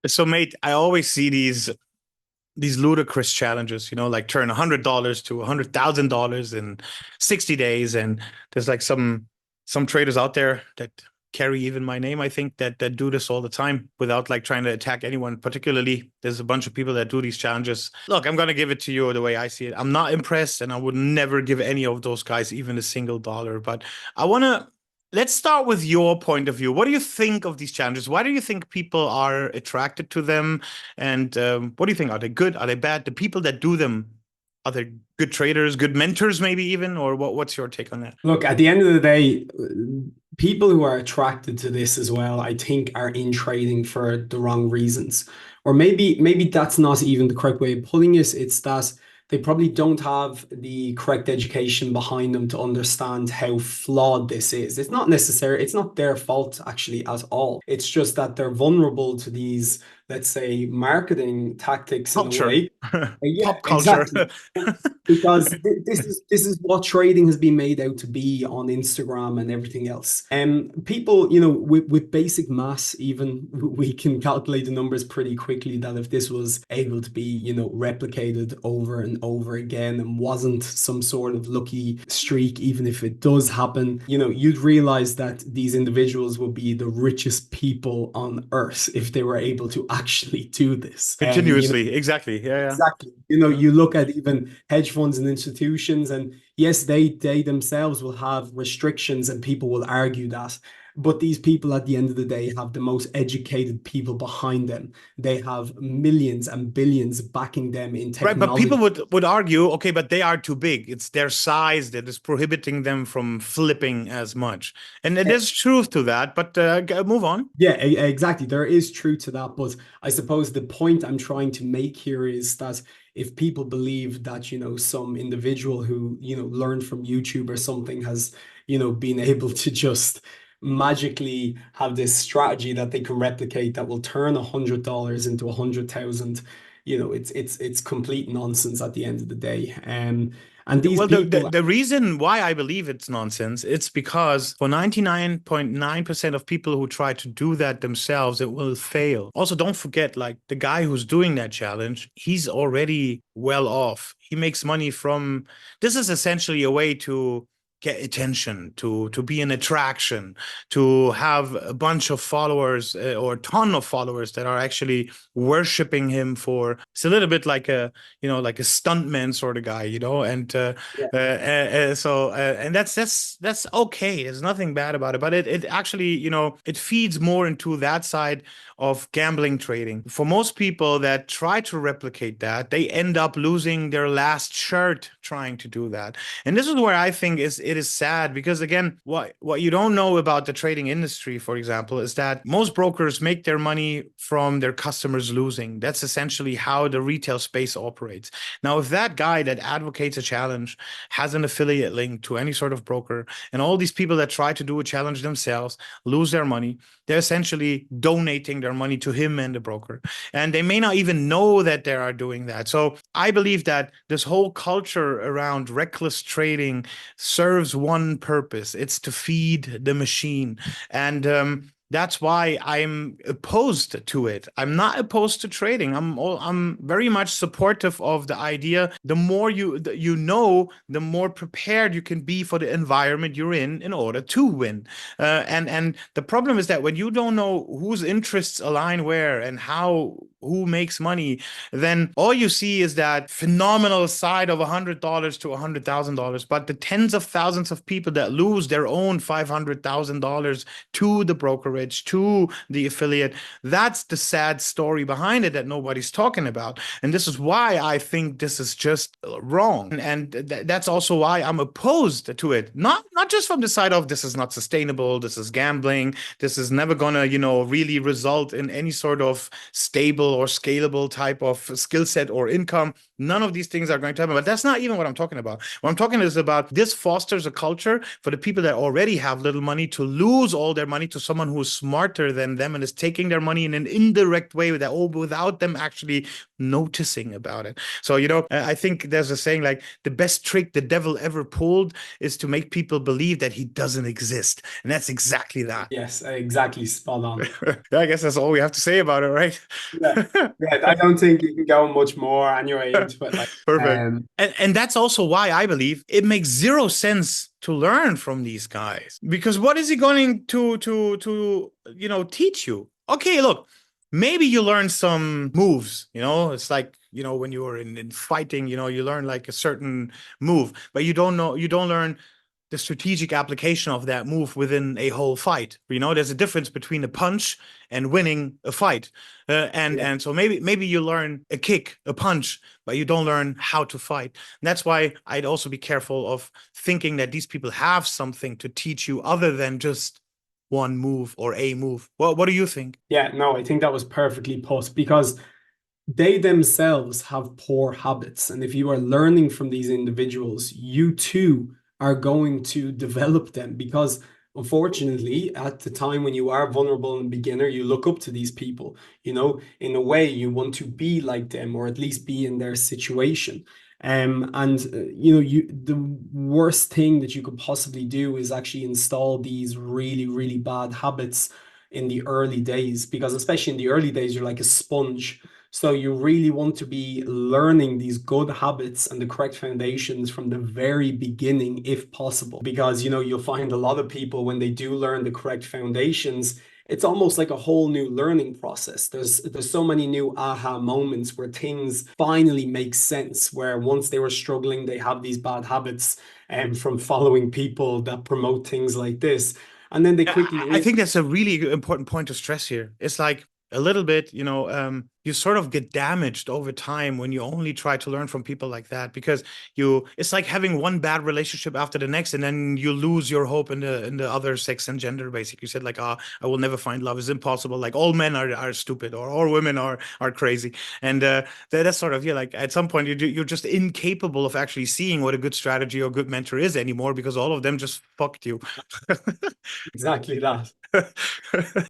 So, mate, I always see these ludicrous challenges, like turn $100 to $100,000 in 60 days. And there's like some traders out there that carry even my name, I think, that do this all the time without like trying to attack anyone particularly. There's a bunch of people that do these challenges. Look, I'm gonna give it to you the way I see it. I'm not impressed, and I would never give any of those guys even a single dollar. But I wanna let's start with your point of view. What do you think of these challenges? Why do you think people are attracted to them? And what do you think? Are they good? Are they bad? The people that do them, are they good traders, good mentors, maybe even? Or what's your take on that? Look, at the end of the day, people who are attracted to this as well, I think, are in trading for the wrong reasons. Or maybe that's not even the correct way of putting it. It's that they probably don't have the correct education behind them to understand how flawed this is. It's not necessary, it's not their fault actually at all. It's just that they're vulnerable to these, let's say, marketing tactics in a Culture, way. Yeah, pop culture. exactly. Because this is what trading has been made out to be on Instagram and everything else. People, with basic maths, even we can calculate the numbers pretty quickly that if this was able to be, replicated over and over again and wasn't some sort of lucky streak, even if it does happen, you'd realize that these individuals would be the richest people on earth if they were able to actually do this. Continuously, exactly. Yeah, Exactly. yeah. You look at even hedge funds and institutions, and yes, they themselves will have restrictions, and people will argue that. But these people at the end of the day have the most educated people behind them. They have millions and billions backing them in Right, but people technology. would argue, okay, but they are too big. It's their size that is prohibiting them from flipping as much. And there's truth to that, but move on. Yeah, exactly. There is truth to that, but I suppose the point I'm trying to make here is that if people believe that, some individual who, learned from YouTube or something has, been able to just magically have this strategy that they can replicate that will turn $100 into 100,000, it's complete nonsense at the end of the day. And these Well, the, people, the reason why I believe it's nonsense, it's because for 99.9% of people who try to do that themselves, it will fail. Also, don't forget, like the guy who's doing that challenge, he's already well off. He makes money from this is essentially a way to get attention, to be an attraction, to have a bunch of followers or a ton of followers that are actually worshiping him for. It's a little bit like like a stuntman sort of guy, and and that's okay. There's nothing bad about it, but it actually it feeds more into that side of gambling trading. For most people that try to replicate that, they end up losing their last shirt trying to do that. And this is where I think it is sad because again, what you don't know about the trading industry, for example, is that most brokers make their money from their customers losing. That's essentially how the retail space operates. Now, if that guy that advocates a challenge has an affiliate link to any sort of broker, and all these people that try to do a challenge themselves lose their money, they're essentially donating their money to him and the broker. And they may not even know that they are doing that. So I believe that this whole culture around reckless trading serves one purpose. It's to feed the machine. And that's why I'm opposed to it. I'm not opposed to trading. I'm very much supportive of the idea. The more you know, the more prepared you can be for the environment you're in order to win. And the problem is that when you don't know whose interests align where and who makes money, then all you see is that phenomenal side of $100 to $100,000. But the tens of thousands of people that lose their own $500,000 to the brokerage, to the affiliate, that's the sad story behind it that nobody's talking about. And this is why I think this is just wrong. And that's also why I'm opposed to it. Not just from the side of this is not sustainable, this is gambling, this is never gonna, really result in any sort of stable or scalable type of skill set or income. None of these things are going to happen. But that's not even what I'm talking about. What I'm talking is about this fosters a culture for the people that already have little money to lose all their money to someone who is smarter than them and is taking their money in an indirect way without them actually noticing about it. So, I think there's a saying like the best trick the devil ever pulled is to make people believe that he doesn't exist. And that's exactly that. Yes, exactly, spot on. Yeah, I guess that's all we have to say about it, right? Yeah, yeah. I don't think you can go much more anyway into it. Like, Perfect. And that's also why I believe it makes zero sense to learn from these guys. Because what is he going to teach you? Okay, look, maybe you learn some moves, it's like, when you were in fighting, you learn like a certain move, but you don't learn the strategic application of that move within a whole fight. There's a difference between a punch and winning a fight. And yeah. and so maybe you learn a kick, a punch, but you don't learn how to fight. And that's why I'd also be careful of thinking that these people have something to teach you other than just one move or a move. What do you think? Yeah, no, I think that was perfectly put because they themselves have poor habits. And if you are learning from these individuals, you too are going to develop them because unfortunately, at the time when you are vulnerable and beginner, you look up to these people. In a way, you want to be like them or at least be in their situation. The worst thing that you could possibly do is actually install these really, really bad habits in the early days, because especially in the early days, you're like a sponge. So you really want to be learning these good habits and the correct foundations from the very beginning, if possible. Because, you'll find a lot of people when they do learn the correct foundations, it's almost like a whole new learning process. There's so many new aha moments where things finally make sense, where once they were struggling, they have these bad habits from following people that promote things like this. And then they quickly I think that's a really important point to stress here. It's like a little bit, you sort of get damaged over time when you only try to learn from people like that, because it's like having one bad relationship after the next, and then you lose your hope in the other sex and gender. Basically, you said like, I will never find love. It's impossible. Like all men are stupid, or all women are crazy, and that's sort of, yeah. Like at some point, you're just incapable of actually seeing what a good strategy or good mentor is anymore, because all of them just fucked you. exactly that.